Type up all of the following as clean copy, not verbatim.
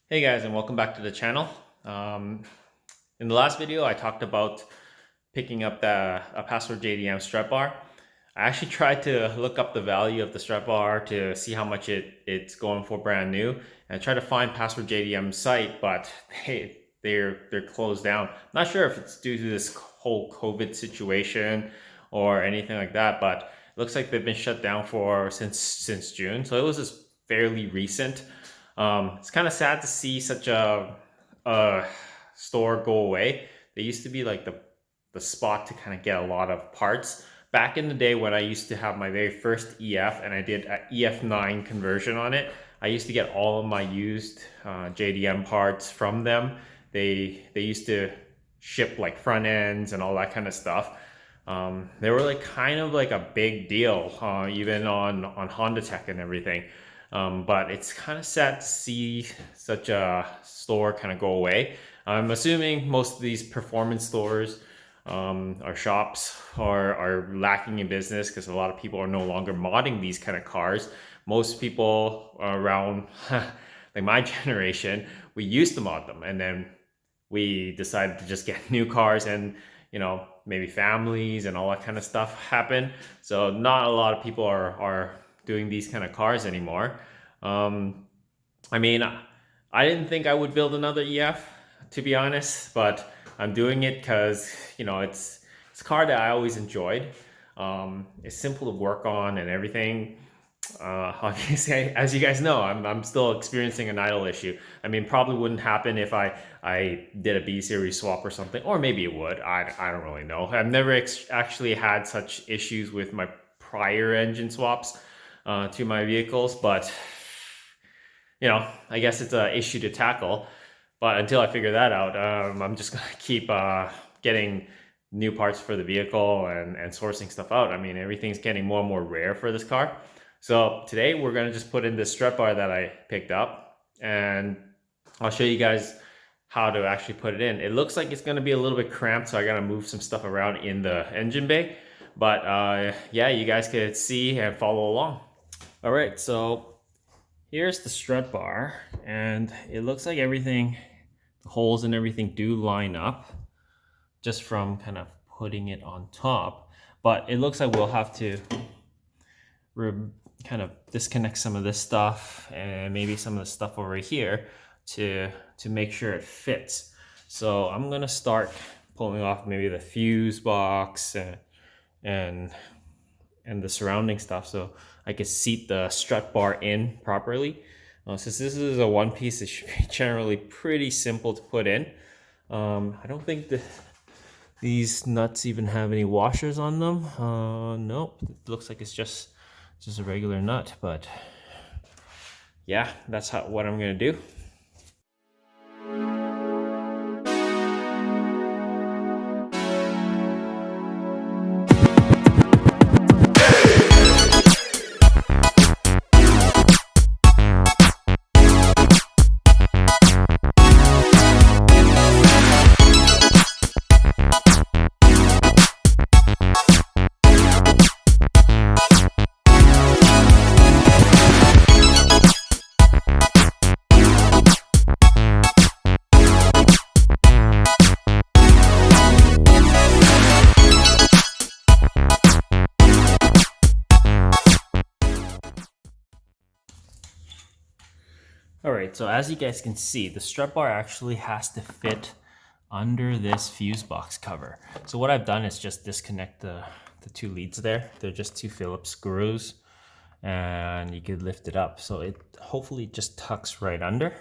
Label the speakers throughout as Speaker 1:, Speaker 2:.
Speaker 1: Hey guys, and welcome back to the channel. In the last video, I talked about picking up a Password JDM strut bar. I actually tried to look up the value of the strut bar to see how much it's going for brand new, and I tried to find Password JDM site, but they're closed down. I'm not sure if it's due to this whole COVID situation or anything like that, but it looks like they've been shut down for since June, so it was just fairly recent. It's kind of sad to see such a store go away. They used to be like the spot to kind of get a lot of parts. Back in the day when I used to have my very first EF and I did an EF9 conversion on it, I used to get all of my used JDM parts from them. They used to ship like front ends and all that kind of stuff. They were like kind of like a big deal, even on Honda Tech and everything. But it's kind of sad to see such a store kind of go away. I'm assuming most of these performance stores or shops are lacking in business because a lot of people are no longer modding these kind of cars. Most people around like my generation, we used to mod them, and then we decided to just get new cars, and maybe families and all that kind of stuff happen. So not a lot of people are doing these kind of cars anymore. I mean, I didn't think I would build another EF, to be honest, but I'm doing it because it's a car that I always enjoyed. It's simple to work on and everything. Obviously, as you guys know, I'm still experiencing an idle issue. I mean, probably wouldn't happen if I did a B series swap or something, or maybe it would. I don't really know. I've never actually had such issues with my prior engine swaps to my vehicles, but I guess it's an issue to tackle. But until I figure that out, I'm just gonna keep getting new parts for the vehicle and sourcing stuff out. I mean, everything's getting more and more rare for this car. So today we're gonna just put in this strut bar that I picked up, and I'll show you guys how to actually put it in. It looks like it's gonna be a little bit cramped, so I gotta move some stuff around in the engine bay. But yeah, you guys can see and follow along. All right, so here's the strut bar, and it looks like everything, the holes and everything do line up just from kind of putting it on top. But it looks like we'll have to kind of disconnect some of this stuff and maybe some of the stuff over here to make sure it fits. So I'm gonna start pulling off maybe the fuse box and the surrounding stuff so I can seat the strut bar in properly. Since this is a one piece, it should be generally pretty simple to put in. I don't think these nuts even have any washers on them. Nope, it looks like it's just a regular nut, but yeah, that's what I'm gonna do. All right, so as you guys can see, the strut bar actually has to fit under this fuse box cover. So what I've done is just disconnect the two leads there. They're just two Phillips screws, and you could lift it up. So it hopefully just tucks right under.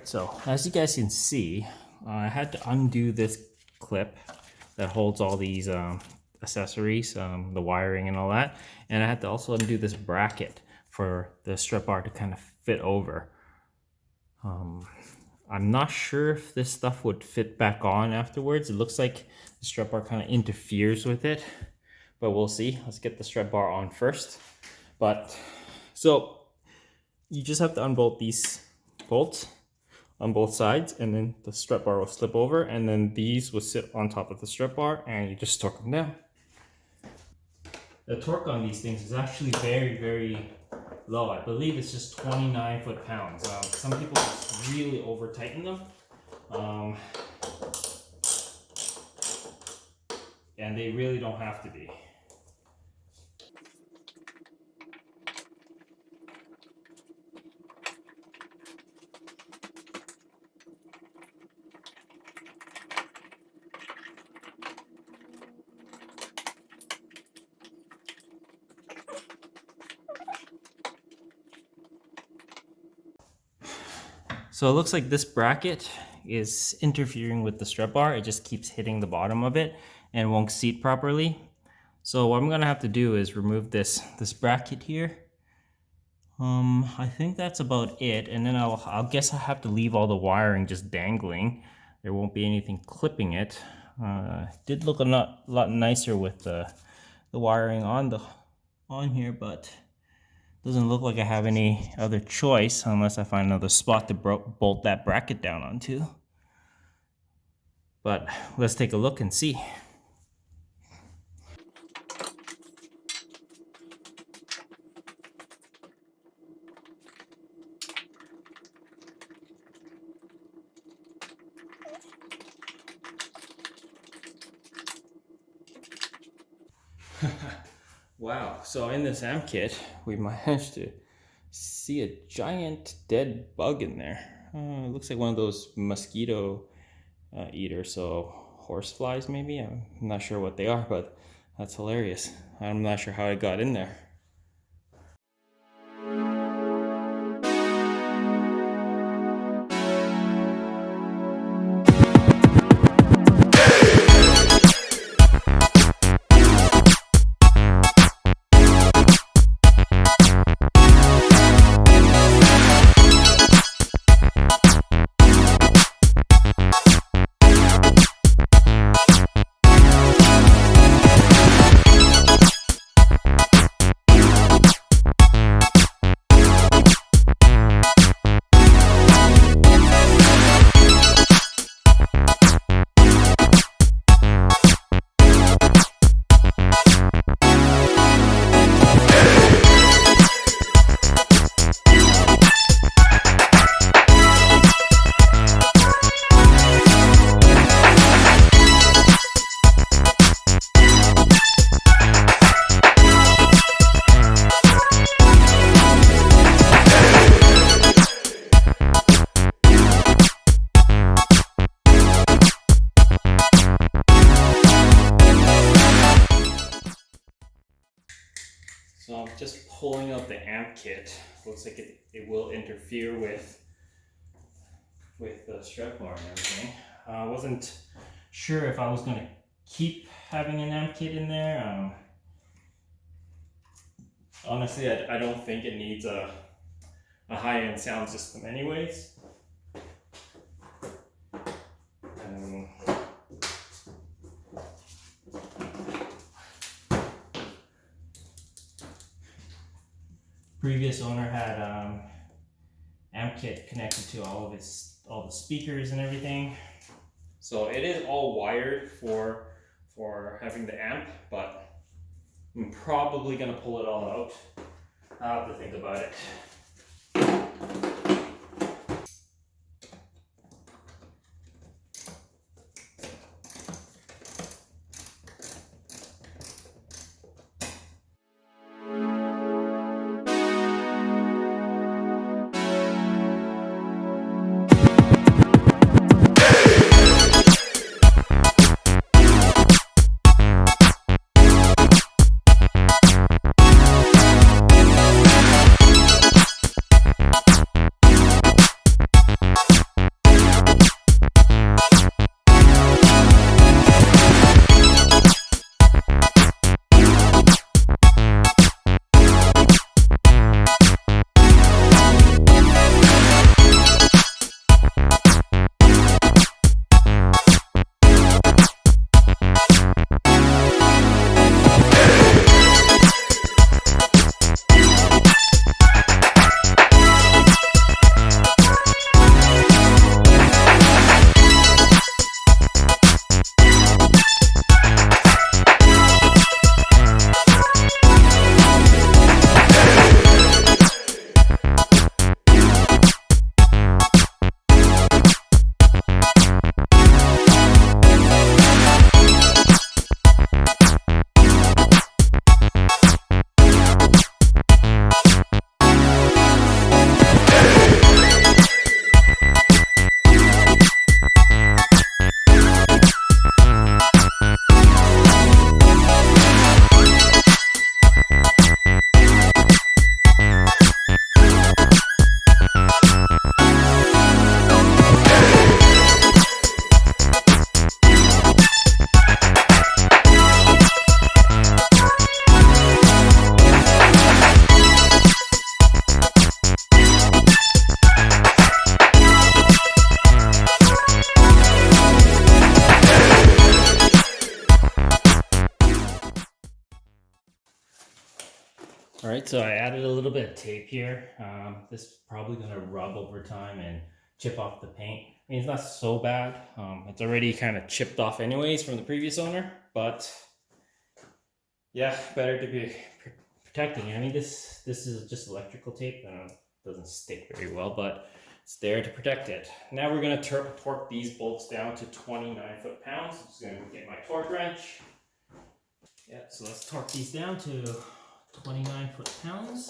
Speaker 1: so as you guys can see, I had to undo this clip that holds all these accessories, the wiring and all that, and I had to also undo this bracket for the strut bar to kind of fit over. I'm not sure if this stuff would fit back on afterwards. It looks like the strut bar kind of interferes with it, but we'll see. Let's get the strut bar on first. So you just have to unbolt these bolts on both sides, and then the strut bar will slip over, and then these will sit on top of the strut bar, and you just torque them down. The torque on these things is actually very, very low. I believe it's just 29 foot-pounds. Some people just really over tighten them, and they really don't have to be. So it looks like this bracket is interfering with the strut bar. It just keeps hitting the bottom of it and won't seat properly. So what I'm gonna have to do is remove this bracket here. I think that's about it. And then I'll guess I have to leave all the wiring just dangling. There won't be anything clipping it. Did look a lot nicer with the wiring on here, but doesn't look like I have any other choice unless I find another spot to bolt that bracket down onto. But let's take a look and see. Wow, so in this amp kit, we managed to see a giant dead bug in there. It looks like one of those mosquito eaters, so horse flies maybe? I'm not sure what they are, but that's hilarious. I'm not sure how it got in there. So I'm just pulling out the amp kit. Looks like it will interfere with the strut bar and everything. I wasn't sure if I was going to keep having an amp kit in there. Honestly, I don't think it needs a high-end sound system anyways. Previous owner had amp kit connected to all the speakers and everything, so it is all wired for having the amp, but I'm probably gonna pull it all out. I'll have to think about it. Alright, so I added a little bit of tape here. This is probably going to rub over time and chip off the paint. I mean, it's not so bad. It's already kind of chipped off anyways from the previous owner, but yeah, better to be protecting. I mean, this is just electrical tape. It doesn't stick very well, but it's there to protect it. Now we're going to torque these bolts down to 29 foot-pounds. I'm just going to get my torque wrench. Yeah, so let's torque these down to 29 foot-pounds.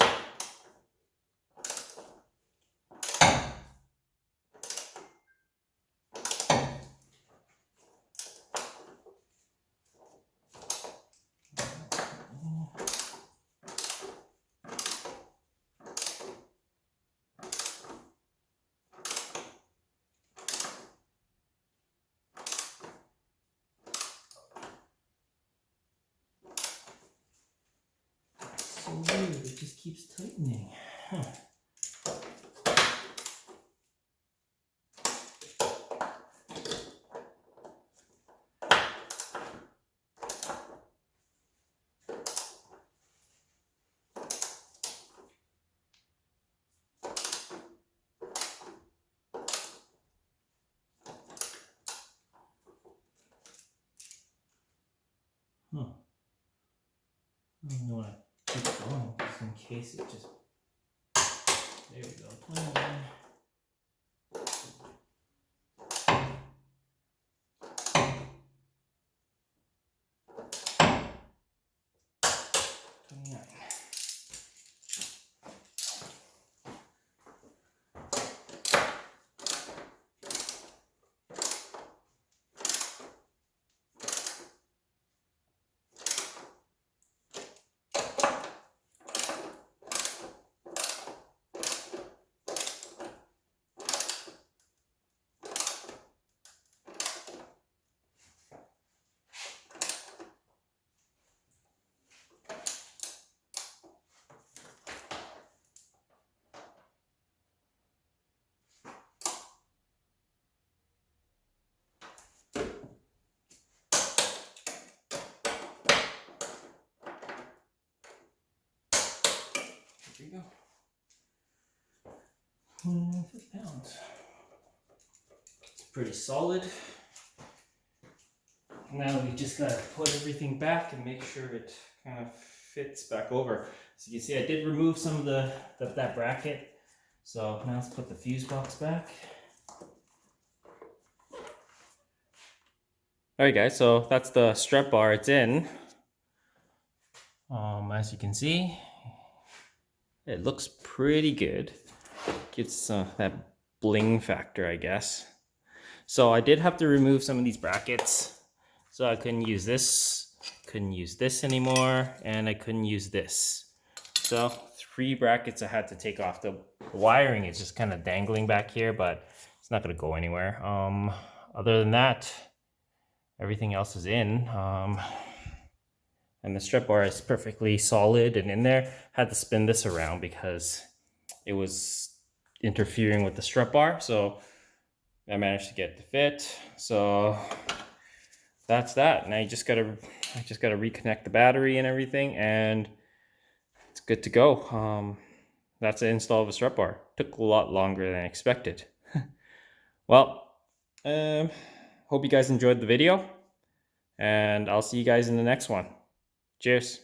Speaker 1: So weird, it just keeps tightening. Huh. I don't know what I keep going just in case it just. There we go. 29. There you go. 29 foot-pounds. It's pretty solid. Now we just gotta put everything back and make sure it kind of fits back over. So you can see I did remove some of that bracket. So now let's put the fuse box back. Alright guys, so that's the strut bar it's in. As you can see, it looks pretty good. Gets that bling factor, I guess. So I did have to remove some of these brackets. So I couldn't use this anymore, and I couldn't use this. So 3 brackets I had to take off. The wiring is just kind of dangling back here, but it's not going to go anywhere. Other than that, everything else is in. And the strut bar is perfectly solid and in there. Had to spin this around because it was interfering with the strut bar. So I managed to get it to fit. So that's that. Now I just gotta reconnect the battery and everything, and it's good to go. That's the install of a strut bar. Took a lot longer than I expected. Well, hope you guys enjoyed the video, and I'll see you guys in the next one. Cheers.